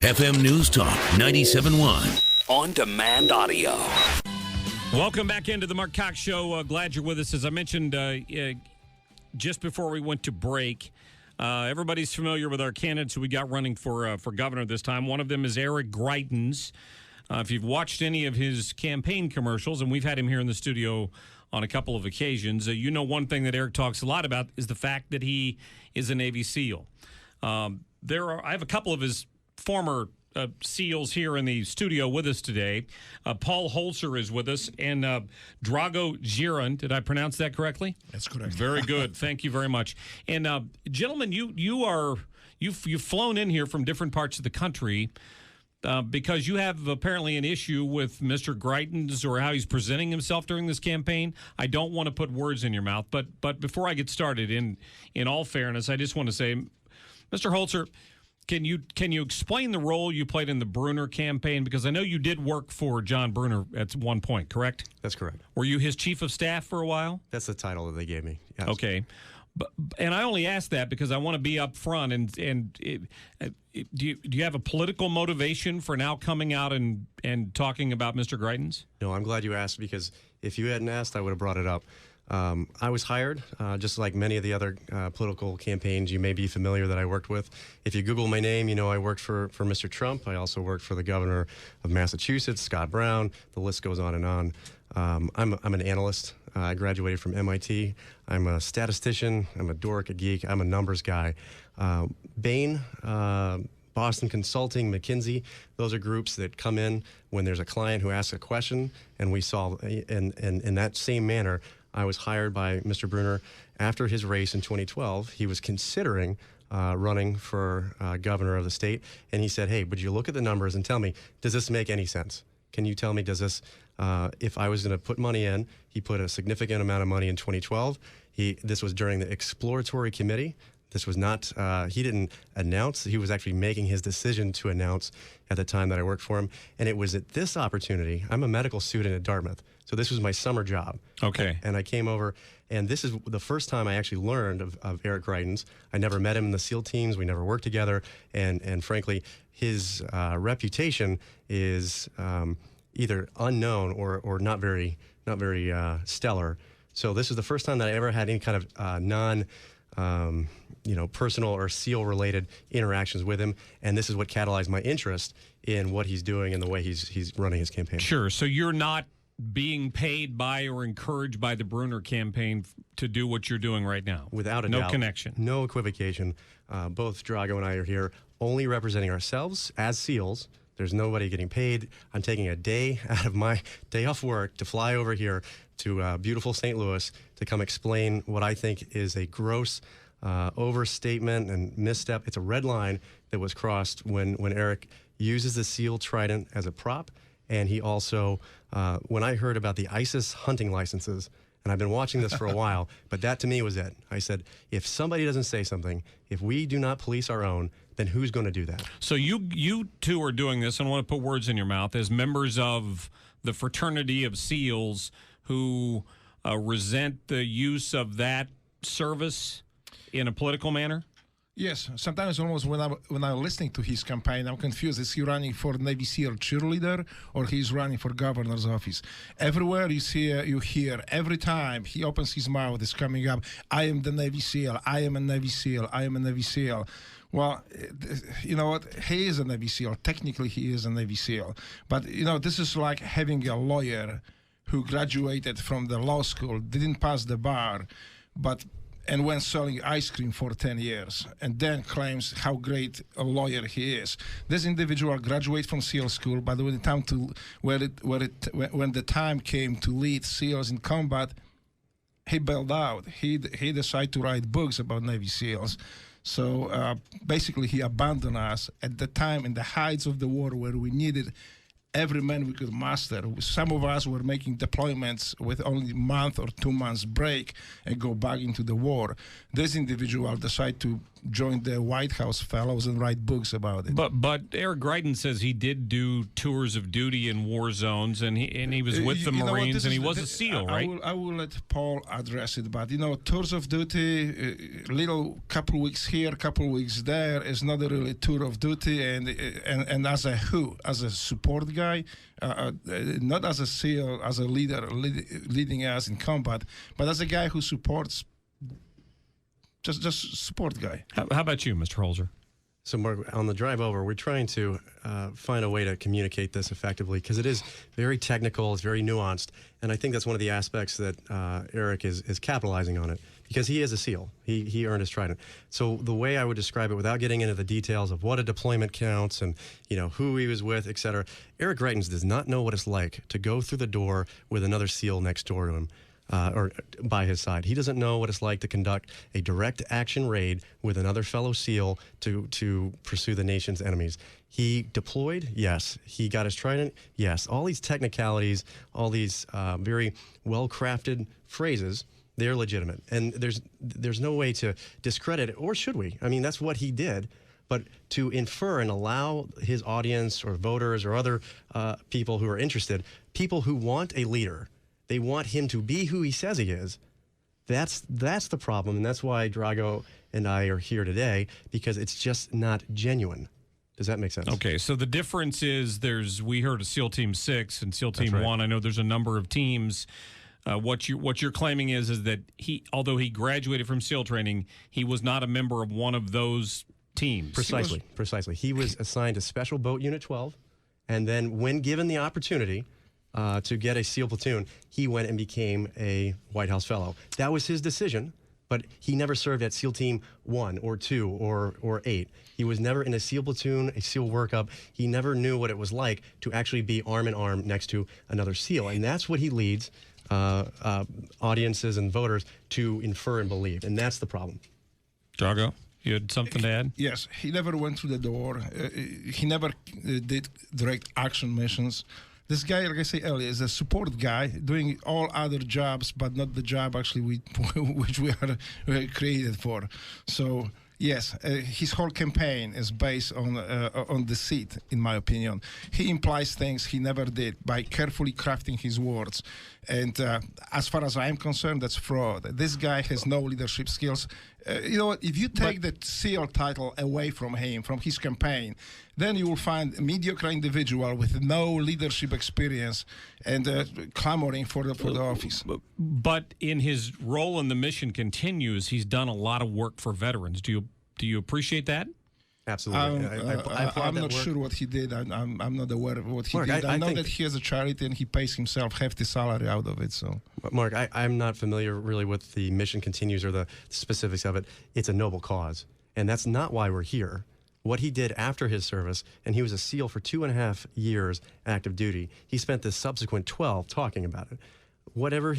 FM News Talk 97.1. On-demand audio. Welcome back into the Marc Cox Show. Glad you're with us. As I mentioned just before we went to break, everybody's familiar with our candidates who we got running for governor this time. One of them is Eric Greitens. If you've watched any of his campaign commercials, and we've had him here in the studio on a couple of occasions, you know one thing that Eric talks a lot about is the fact that he is a Navy SEAL. I have a couple of his former SEALs here in the studio with us today. Paul Holzer is with us, and Drago Giron. Did I pronounce that correctly? That's correct. Very good. Thank you very much. And gentlemen, you've flown in here from different parts of the country because you have apparently an issue with Mr. Greitens or how he's presenting himself during this campaign. I don't want to put words in your mouth, but before I get started, in all fairness, I just want to say, Mr. Holzer, Can you explain the role you played in the Bruner campaign? Because I know you did work for John Bruner at one point, correct? That's correct. Were you his chief of staff for a while? That's the title that they gave me. Yes. Okay. And I only ask that because I want to be up front. Do you have a political motivation for now coming out and talking about Mr. Greitens? No, I'm glad you asked, because if you hadn't asked, I would have brought it up. I was hired, just like many of the other political campaigns you may be familiar that I worked with. If you Google my name, you know I worked for Mr. Trump. I also worked for the governor of Massachusetts, Scott Brown. The list goes on and on. I'm an analyst. I graduated from MIT. I'm a statistician. I'm a dork, a geek. I'm a numbers guy. Bain, Boston Consulting, McKinsey, those are groups that come in when there's a client who asks a question, and we solve. And in that same manner, I was hired by Mr. Bruner after his race in 2012. He was considering running for governor of the state, and he said, hey, would you look at the numbers and tell me, does this make any sense? Can you tell me, does this, if I was going to put money in, he put a significant amount of money in 2012. This was during the exploratory committee. This was not, he didn't announce. He was actually making his decision to announce at the time that I worked for him. And it was at this opportunity, I'm a medical student at Dartmouth, so this was my summer job. Okay. And I came over, and this is the first time I actually learned of Eric Greitens. I never met him in the SEAL teams. We never worked together. And frankly, his reputation is either unknown or not very stellar. So this is the first time that I ever had any kind of personal or SEAL-related interactions with him, and this is what catalyzed my interest in what he's doing and the way he's running his campaign. Sure. So you're not being paid by or encouraged by the Bruner campaign to do what you're doing right now? Without a doubt. No connection. No equivocation. Both Drago and I are here only representing ourselves as SEALs. There's nobody getting paid. I'm taking a day out of my day off work to fly over here to beautiful St. Louis to come explain what I think is a gross overstatement and misstep. It's a red line that was crossed when Eric uses the SEAL trident as a prop. And he also, when I heard about the ISIS hunting licenses, and I've been watching this for a while, but that to me was it. I said, if somebody doesn't say something, if we do not police our own, then who's going to do that? So you two are doing this, and I want to put words in your mouth, as members of the fraternity of SEALs who resent the use of that service in a political manner? Yes, sometimes almost when I'm listening to his campaign, I'm confused. Is he running for Navy SEAL cheerleader or he's running for governor's office? Everywhere you hear, every time he opens his mouth, it's coming up, I am the Navy SEAL, I am a Navy SEAL, I am a Navy SEAL. Well, you know what? He is a Navy SEAL. Technically, he is a Navy SEAL. But, this is like having a lawyer who graduated from the law school, didn't pass the bar, and went selling ice cream for 10 years, and then claims how great a lawyer he is. This individual graduated from SEAL school, but when the time came to lead SEALs in combat, he bailed out. He decided to write books about Navy SEAls. So basically, he abandoned us at the time in the heights of the war where we needed every man we could muster. Some of us were making deployments with only a month or 2 months break and go back into the war. This individual decided to join the White House Fellows and write books about it. But Eric Greitens says he did do tours of duty in war zones, and he was with the Marines, and he was a SEAL, right? I will let Paul address it, but tours of duty, little couple weeks here, couple weeks there, is not a really tour of duty, and as a support guy, not as a SEAL, as a leader leading us in combat, but as a guy who supports. Just support guy. How about you, Mr. Holzer? So, Mark, on the drive over, we're trying to find a way to communicate this effectively because it is very technical, it's very nuanced, and I think that's one of the aspects that Eric is capitalizing on it because he is a SEAL. He earned his trident. So the way I would describe it, without getting into the details of what a deployment counts and who he was with, et cetera, Eric Greitens does not know what it's like to go through the door with another SEAL next door to him. Or by his side. He doesn't know what it's like to conduct a direct action raid with another fellow SEAL to pursue the nation's enemies. He deployed, yes. He got his trident, yes. All these technicalities, all these very well-crafted phrases, they're legitimate. And there's no way to discredit it, or should we? I mean, that's what he did. But to infer and allow his audience or voters or other people who are interested, people who want a leader, they want him to be who he says he is. That's the problem, and that's why Drago and I are here today, because it's just not genuine. Does that make sense? Okay, so the difference is we heard of SEAL Team 6 and SEAL Team 1. I know there's a number of teams. What you're claiming is that although he graduated from SEAL training, he was not a member of one of those teams. Precisely. He was assigned to Special Boat Unit 12, and then when given the opportunity to get a SEAL platoon, he went and became a White House Fellow. That was his decision, but he never served at SEAL Team 1 or 2 or 8. He was never in a SEAL platoon, a SEAL workup. He never knew what it was like to actually be arm in arm next to another SEAL, and that's what he leads audiences and voters to infer and believe, and that's the problem. Drago, you had something to add? Yes, he never went through the door. He never did direct action missions. This guy, like I say earlier, is a support guy doing all other jobs, but not the job actually which we are created for. So yes, his whole campaign is based on deceit, in my opinion. He implies things he never did by carefully crafting his words. And as far as I'm concerned, that's fraud. This guy has no leadership skills. You know what? If you take the SEAL title away from him, from his campaign, then you will find a mediocre individual with no leadership experience and clamoring for the office. But in his role in the mission continues, he's done a lot of work for veterans. Do you appreciate that? Absolutely. I'm not sure what he did. I'm not aware of what he did. I know that he has a charity and he pays himself hefty salary out of it. So, Mark, I'm not familiar really with the mission continues or the specifics of it. It's a noble cause, and that's not why we're here. What he did after his service, and he was a SEAL for 2.5 years active duty. He spent the subsequent 12 talking about it. Whatever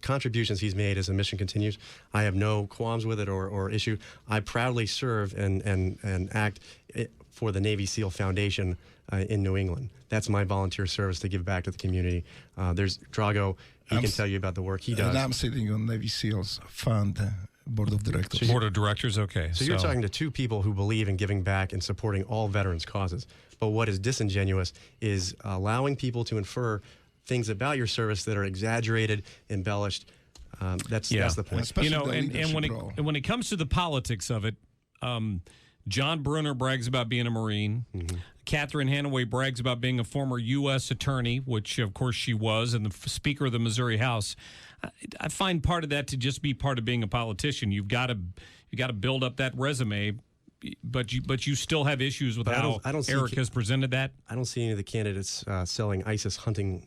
contributions he's made as the mission continues, I have no qualms with it or issue. I proudly serve and act for the Navy SEAL Foundation in New England. That's my volunteer service to give back to the community. There's Drago. He can tell you about the work he does. And I'm sitting on Navy SEALs Fund Board of Directors. Board of Directors, okay. So you're talking to two people who believe in giving back and supporting all veterans' causes. But what is disingenuous is allowing people to infer things about your service that are exaggerated, embellished. That's the point. You know, and when it comes to the politics of it, John Brunner brags about being a Marine. Mm-hmm. Catherine Hanaway brags about being a former U.S. attorney, which of course she was, and the Speaker of the Missouri House. I find part of that to just be part of being a politician. You've got to build up that resume. But you still have issues with how Eric has presented that? I don't see any of the candidates selling ISIS hunting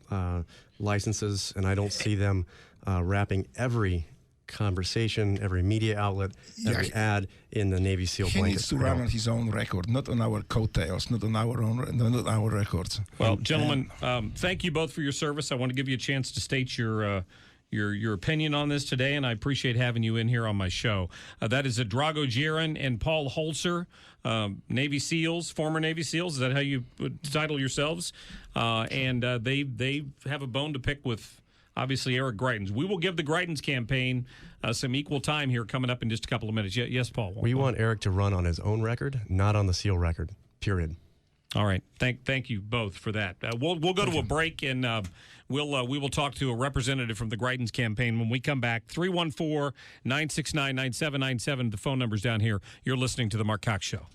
licenses, and I don't see them wrapping every conversation, every media outlet, every ad in the Navy SEAL blanket. He needs to run on his own record, not on our coattails, not on our records. Well, gentlemen, thank you both for your service. I want to give you a chance to state your opinion on this today, and I appreciate having you in here on my show. That is Drago Jiran and Paul Holzer, Navy SEALs, former Navy SEALs. Is that how you would title yourselves? And they have a bone to pick with, obviously, Eric Greitens. We will give the Greitens campaign some equal time here coming up in just a couple of minutes. Yes, Paul. We want Eric to run on his own record, not on the SEAL record, period. All right. Thank you both for that. We'll go to a break, and we will talk to a representative from the Greitens campaign when we come back. 314-969-9797. The phone number's down here. You're listening to The Marc Cox Show.